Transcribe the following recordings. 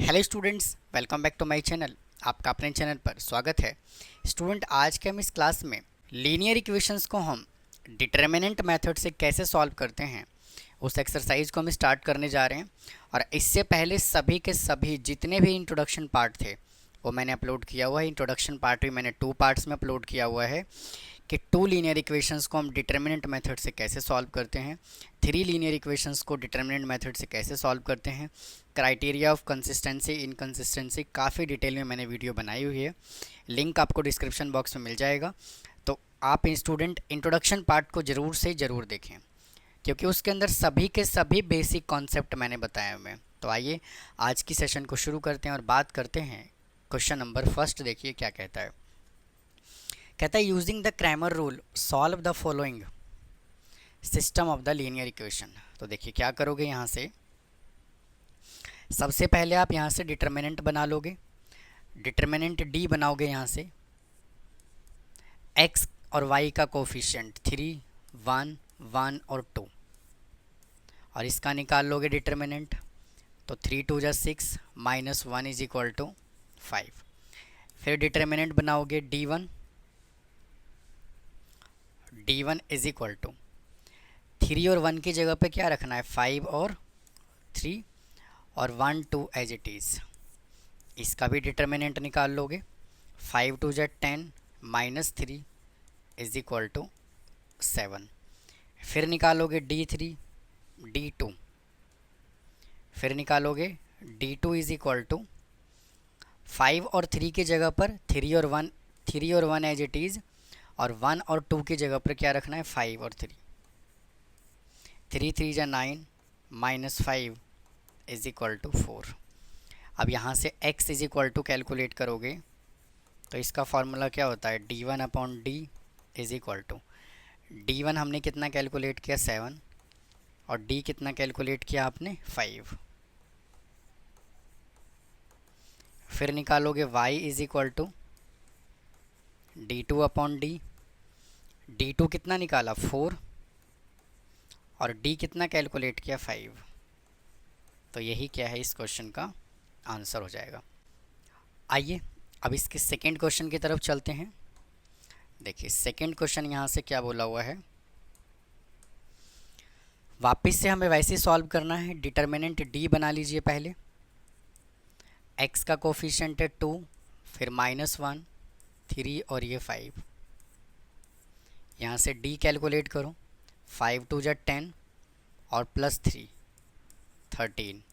Hello students, welcome back to my channel. आपका अपने channel पर स्वागत है। स्टूडेंट, आज के हम इस क्लास में लीनियर इक्वेशंस को हम डिटर्मिनेंट मेथड से कैसे सॉल्व करते हैं उस एक्सरसाइज को हम स्टार्ट करने जा रहे हैं। और इससे पहले सभी के सभी जितने भी इंट्रोडक्शन पार्ट थे वो मैंने अपलोड किया हुआ है। इंट्रोडक्शन पार्ट भी मैंने 2 पार्ट्स में अपलोड किया हुआ है कि 2 लीनियर इक्वेशंस को हम डिटर्मिनेंट मेथड से कैसे सॉल्व करते हैं, 3 लीनियर इक्वेशंस को डिटर्मिनेंट मेथड से कैसे सॉल्व करते हैं, क्राइटेरिया ऑफ कंसिस्टेंसी इनकंसिस्टेंसी काफ़ी डिटेल में मैंने वीडियो बनाई हुई है। लिंक आपको डिस्क्रिप्शन बॉक्स में मिल जाएगा। तो आप स्टूडेंट इंट्रोडक्शन पार्ट को ज़रूर से ज़रूर देखें, क्योंकि उसके अंदर सभी के सभी बेसिक कॉन्सेप्ट मैंने बताए हुए हैं। तो आइए आज की सेशन को शुरू करते हैं और बात करते हैं क्वेश्चन नंबर फर्स्ट। देखिए क्या कहता है। कहता है using the Cramer rule solve the following system of the linear equation. तो देखिए क्या करोगे, यहाँ से सबसे पहले आप यहाँ से डिटर्मिनेंट बना लोगे। डिटर्मिनेंट डी बनाओगे, यहाँ से एक्स और वाई का कोफिशिएंट 3, 1, 1 और 2, और इसका निकाल लोगे डिटर्मिनेंट। तो 3 2 जा 6 -1 इज इक्वल टू 5। फिर डिटर्मिनेंट बनाओगे D1 इज इक्वल टू 3 और 1 की जगह पे क्या रखना है, 5 और 3 और 1 2 एज इट इज़। इसका भी डिटर्मिनेंट निकाल लोगे। 5 2 जा 10 -3 इज इक्वल टू 7। फिर निकालोगे D3 D2। फिर निकालोगे D2 इज इक्वल टू 5 और 3 की जगह पर 3 और 1 एज इट इज़, और 1 और 2 की जगह पर क्या रखना है, 5 और 3। 3 3 जा 9 -5 इज इक्वल टू 4। अब यहाँ से x is equal to calculate करोगे तो इसका फॉर्मूला क्या होता है, D1 upon D is equal to D1 हमने कितना कैलकुलेट किया, 7, और D कितना कैलकुलेट किया आपने, 5। फिर निकालोगे y is equal to D2 upon D। D2 कितना निकाला, 4, और D कितना कैलकुलेट किया, 5। तो यही क्या है, इस क्वेश्चन का आंसर हो जाएगा। आइए अब इसके सेकेंड क्वेश्चन की तरफ चलते हैं। देखिए सेकेंड क्वेश्चन यहाँ से क्या बोला हुआ है, वापस से हमें वैसे सॉल्व करना है। डिटर्मिनेंट D बना लीजिए पहले। x का कोफिशिएंट है 2, फिर -1, 3 और ये 5। यहाँ से D कैलकुलेट करो। 5 2 जा 10 और +3 13।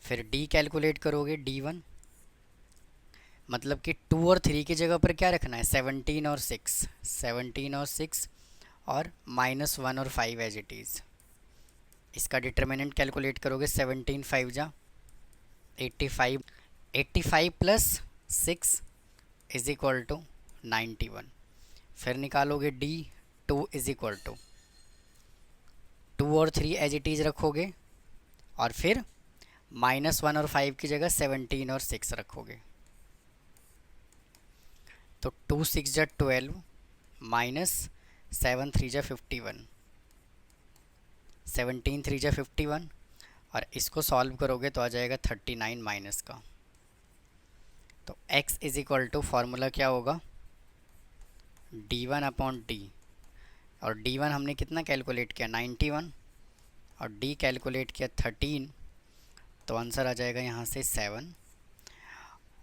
फिर D कैलकुलेट करोगे D1, मतलब कि 2 और 3 की जगह पर क्या रखना है, 17 और 6, 17 और 6 और -1 और 5 एज इट इज़। इसका डिटर्मिनेंट कैलकुलेट करोगे। 17 5 जा 85, 85 प्लस 6 इज इक्वल टू 91। फिर निकालोगे D2 इज इक्वल टू 2 और 3 एज इट इज़ रखोगे, और फिर -1 और 5 की जगह 17 और 6 रखोगे। तो 2 6 जा 12 -7 3 जा 51, 17 3 जा 51, और इसको सॉल्व करोगे तो आ जाएगा 39 माइनस का। तो x is equal to formula क्या होगा, D1 अपॉन D, और D1 हमने कितना कैलकुलेट किया, 91, और D कैलकुलेट किया 13। तो आंसर आ जाएगा यहाँ से 7।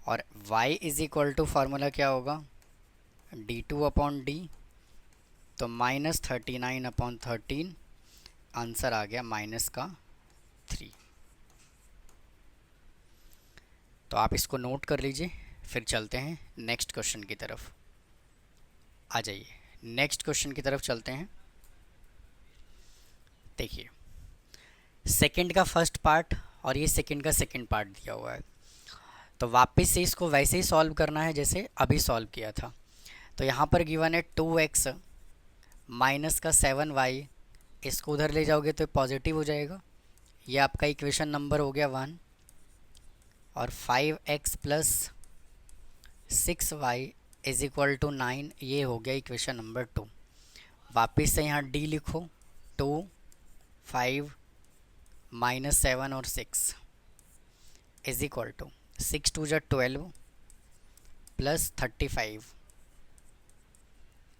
और y is equal to formula क्या होगा, D2 अपॉन D, तो -39 अपॉन 13, आंसर आ गया -3। तो आप इसको नोट कर लीजिए। फिर चलते हैं नेक्स्ट क्वेश्चन की तरफ। आ जाइए नेक्स्ट क्वेश्चन की तरफ चलते हैं। देखिए सेकंड का फर्स्ट पार्ट और ये सेकंड का सेकंड पार्ट दिया हुआ है। तो वापस से इसको वैसे ही सॉल्व करना है जैसे अभी सॉल्व किया था। तो यहाँ पर गिवन है 2x माइनस का 7y, इसको उधर ले जाओगे तो पॉजिटिव हो जाएगा। ये आपका इक्वेशन नंबर हो गया 1। और 5x plus 6y is equal to 9, ये हो गया इक्वेशन नंबर 2। वापस से यहाँ D लिखो, 2 5 -7 और 6 इज इक्वल टू 6 2 जा 12 प्लस 35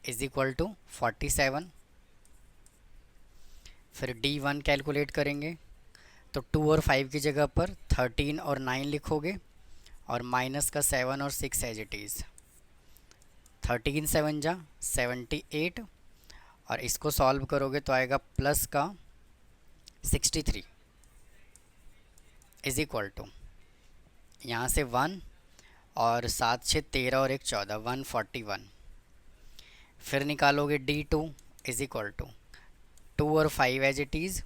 इज इक्वल टू 47। फिर D1 कैलकुलेट करेंगे तो 2 और 5 की जगह पर 13 और 9 लिखोगे और माइनस का 7 और 6 एज इट इज़। 13 7 जा 78 और इसको सॉल्व करोगे तो आएगा प्लस का 63 इज इक्वल टू यहाँ से 1 और 7 6 13 और 1 14 141। फिर निकालोगे D2 इज इक्वल टू 2 और 5 एज इट इज़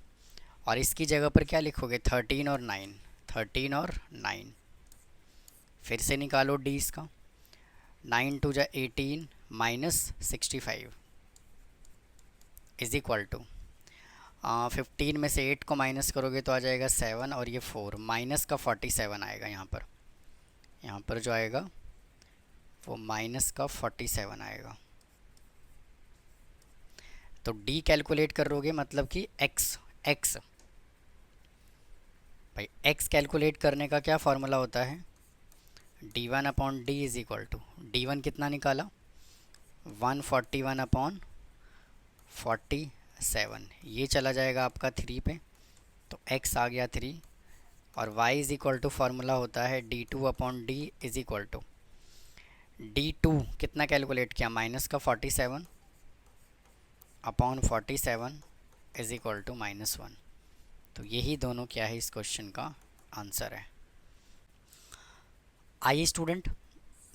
और इसकी जगह पर क्या लिखोगे 13 और 9 13 और 9। फिर से निकालो D इसका 9 2 जा 18 माइनस 65 इज इक्वल टू 15 में से 8 को माइनस करोगे तो आ जाएगा 7 और ये 4 माइनस का 47 आएगा यहाँ पर जो आएगा वो माइनस का 47 आएगा। तो D कैलकुलेट करोगे मतलब कि x भाई x कैलकुलेट करने का क्या फॉर्मूला होता है D1 upon D is equal to D1 कितना निकाला 141 अपॉन 47 ये चला जाएगा आपका 3 पे तो x आ गया 3 और y is equal to formula होता है D2 upon D is equal to D2 कितना कैलकुलेट किया माइनस का 47 अपॉन 47 इज इक्वल टू -1। तो यही दोनों क्या है इस क्वेश्चन का आंसर है। आइए स्टूडेंट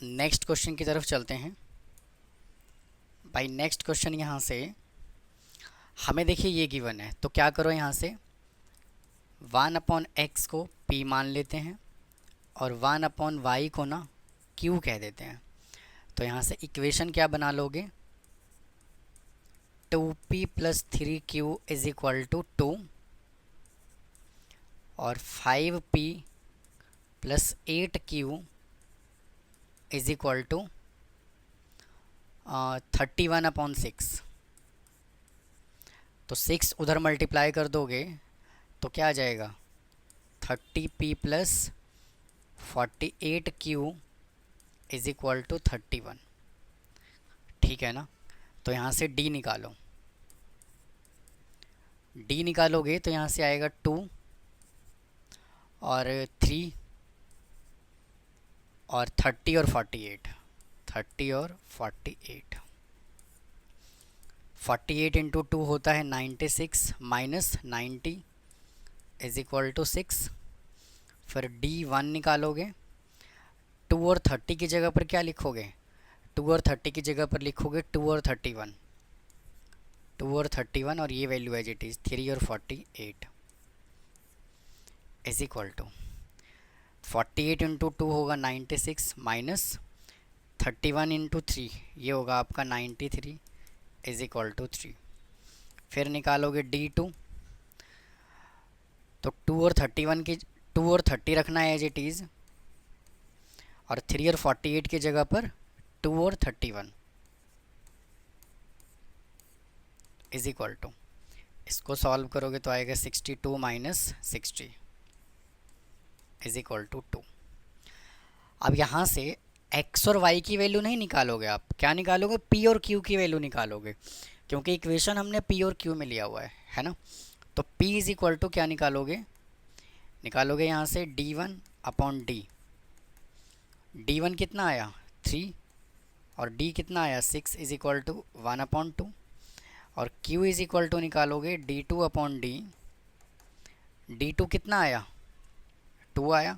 नेक्स्ट क्वेश्चन की तरफ चलते हैं। भाई नेक्स्ट क्वेश्चन यहाँ से हमें देखिए ये गिवन है तो क्या करो यहाँ से 1 अपॉन x को p मान लेते हैं और 1 अपॉन y को ना q कह देते हैं। तो यहाँ से इक्वेशन क्या बना लोगे 2p plus 3q is equal to 2 और 5p plus 8q is equal to 31 upon 6। तो 6 उधर मल्टीप्लाई कर दोगे तो क्या आ जाएगा 30p plus 48q is equal to 31। ठीक है ना। तो यहाँ से D निकालो। D निकालोगे तो यहाँ से आएगा 2 और 3 और 30 और 48 30 और 48 48 इंटू 2 होता है 96 माइनस 90 इज इक्वल टू 6। फिर D1 निकालोगे 2 और 30 की जगह पर क्या लिखोगे 2 और 30 की जगह पर लिखोगे 2 और 31 2 और 31 और ये वैल्यू एज इट इज़ 3 और 48 इज इक्वल टू 48 इंटू 2 होगा 96 माइनस 31 इंटू 3 ये होगा आपका 93 इज इक्वल टू 3। फिर निकालोगे D2 तो 2 और 31 की 2 और 30 रखना है एज इट इज़ और 3 और 48 की जगह पर 2 और 31 इज इक्वल टू इसको सॉल्व करोगे तो आएगा 62 माइनस 60 इज इक्वल टू 2। अब यहाँ से x और y की वैल्यू नहीं निकालोगे आप क्या निकालोगे p और q की वैल्यू निकालोगे क्योंकि इक्वेशन हमने p और q में लिया हुआ है ना। तो p इज इक्वल टू क्या निकालोगे यहाँ से D1 अपॉन D। D1 कितना आया 3 और D कितना आया 6 इज इक्वल टू 1 अपॉन 2 और Q इज इक्वल टू निकालोगे D2 अपॉन D। D2 कितना आया 2 आया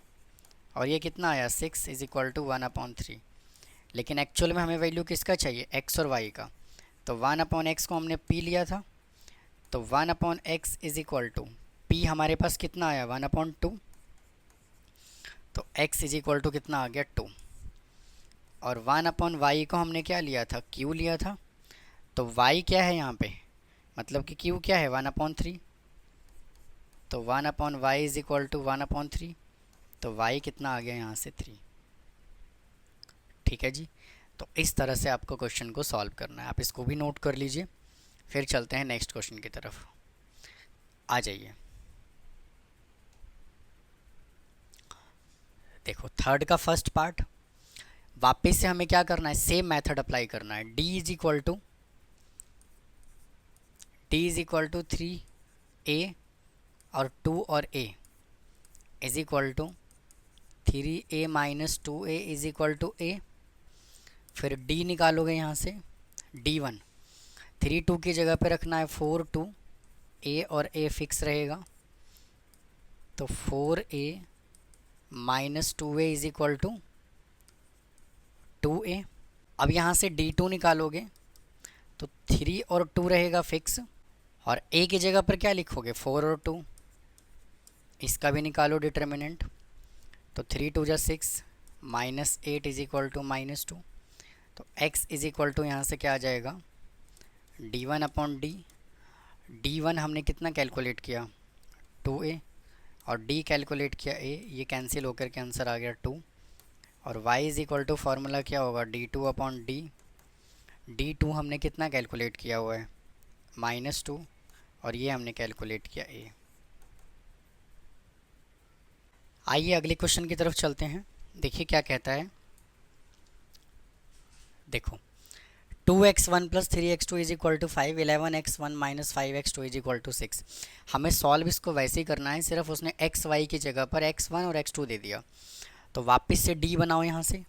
और ये कितना आया 6 इज इक्वल टू 1 अपॉन 3। लेकिन एक्चुअल में हमें वैल्यू किसका चाहिए x और y का। तो 1 अपॉन x को हमने p लिया था तो 1 upon x is equal to p हमारे पास कितना आया 1 अपॉन 2 तो x इज इक्वल टू कितना आ गया 2 और 1 अपॉन y को हमने क्या लिया था q लिया था। तो y क्या है यहाँ पे मतलब कि q क्या है 1 अपॉन 3 तो 1 upon y is equal to 1 upon 3 तो y कितना आ गया यहाँ से 3। ठीक है जी। तो इस तरह से आपको क्वेश्चन को सॉल्व करना है आप इसको भी नोट कर लीजिए। फिर चलते हैं नेक्स्ट क्वेश्चन की तरफ आ जाइए। देखो थर्ड का फर्स्ट पार्ट, वापस से हमें क्या करना है, सेम मेथड अप्लाई करना है। d is equal to 3a और 2 और a is equal to 3a minus 2a is equal to a। फिर d निकालोगे यहाँ से, d1 3 2 की जगह पे रखना है 4 2, a और a फिक्स रहेगा, तो 4a minus 2a is equal to 2a। अब यहाँ से d2 निकालोगे तो 3 और 2 रहेगा फिक्स, और a की जगह पर क्या लिखोगे, 4 और 2। इसका भी निकालो डिटर्मिनेंट, तो 3 2 जा 6 minus 8 is equal to minus 2। तो x इज इक्वल टू यहाँ से क्या आ जाएगा, d1 अपॉन d। d1 हमने कितना कैलकुलेट किया, 2a, और d कैलकुलेट किया a, ये कैंसिल होकर के आंसर आ गया 2। और y is equal to formula क्या होगा, d2 अपॉन d। d2 हमने कितना कैलकुलेट किया हुआ है, -2, और ये हमने कैलकुलेट किया a। आइए अगले क्वेश्चन की तरफ चलते हैं। देखिए क्या कहता है, देखो 2x1 plus 3x2 is equal to 5, 11x1 minus 5x2 is equal to 6। हमें सॉल्व इसको वैसे ही करना है, सिर्फ उसने एक्स वाई की जगह पर x1 और x2 दे दिया। तो वापस से d बनाओ यहाँ से,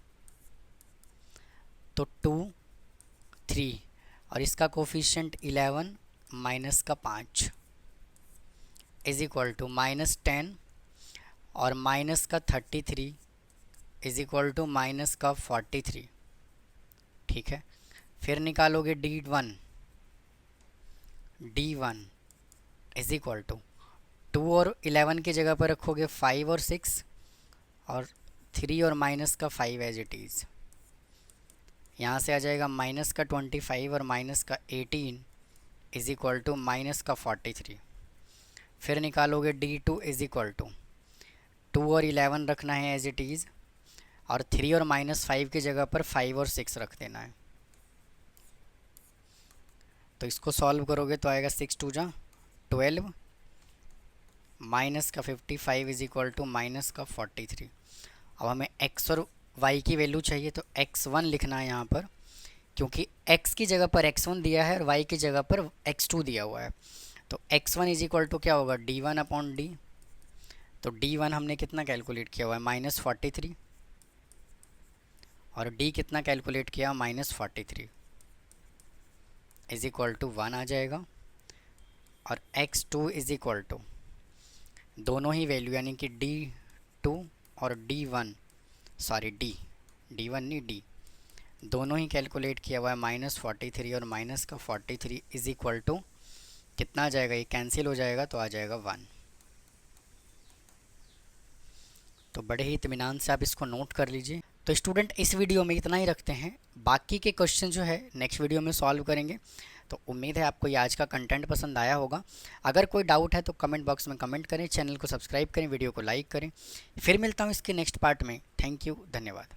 तो 2 3 और इसका कोफिशिएंट 11 माइनस का 5 इज इक्वल टू -10 और माइनस का 33 इज इक्वल टू माइनस का 43। ठीक है, फिर निकालोगे d1 इज इक्वल टू 2 और 11 की जगह पर रखोगे 5 और 6, और 3 और माइनस का 5 एज इट इज़। यहाँ से आ जाएगा माइनस का 25 और माइनस का 18 इज इक्वल टू माइनस का 43। फिर निकालोगे d2 इज इक्वल टू 2 और 11 रखना है एज इट इज़, और 3 और -5 की जगह पर 5 और 6 रख देना है। तो इसको सॉल्व करोगे तो आएगा 6 2 जा 12 माइनस का 55 इज इक्वल टू माइनस का 43। अब हमें x और y की वैल्यू चाहिए, तो x1 लिखना है यहाँ पर, क्योंकि x की जगह पर x1 दिया है और y की जगह पर x2 दिया हुआ है। तो x1 इज इक्वल टू क्या होगा, d1 अपॉन d। तो d1 हमने कितना कैलकुलेट किया हुआ है, -43, और d कितना कैलकुलेट किया, -43 इज इक्वल टू 1 आ जाएगा। और x2 इज इक्वल टू दोनों ही वैल्यू यानी कि d2 और d1 नहीं d, दोनों ही कैलकुलेट किया हुआ है -43, और माइनस का 43 इज इक्वल टू कितना आ जाएगा, ये कैंसिल हो जाएगा तो आ जाएगा 1। तो बड़े ही इत्मीनान से आप इसको नोट कर लीजिए। तो स्टूडेंट इस वीडियो में इतना ही रखते हैं, बाकी के क्वेश्चन जो है नेक्स्ट वीडियो में सॉल्व करेंगे। तो उम्मीद है आपको ये आज का कंटेंट पसंद आया होगा। अगर कोई डाउट है तो कमेंट बॉक्स में कमेंट करें, चैनल को सब्सक्राइब करें, वीडियो को लाइक करें। फिर मिलता हूँ इसके नेक्स्ट पार्ट में। थैंक यू, धन्यवाद।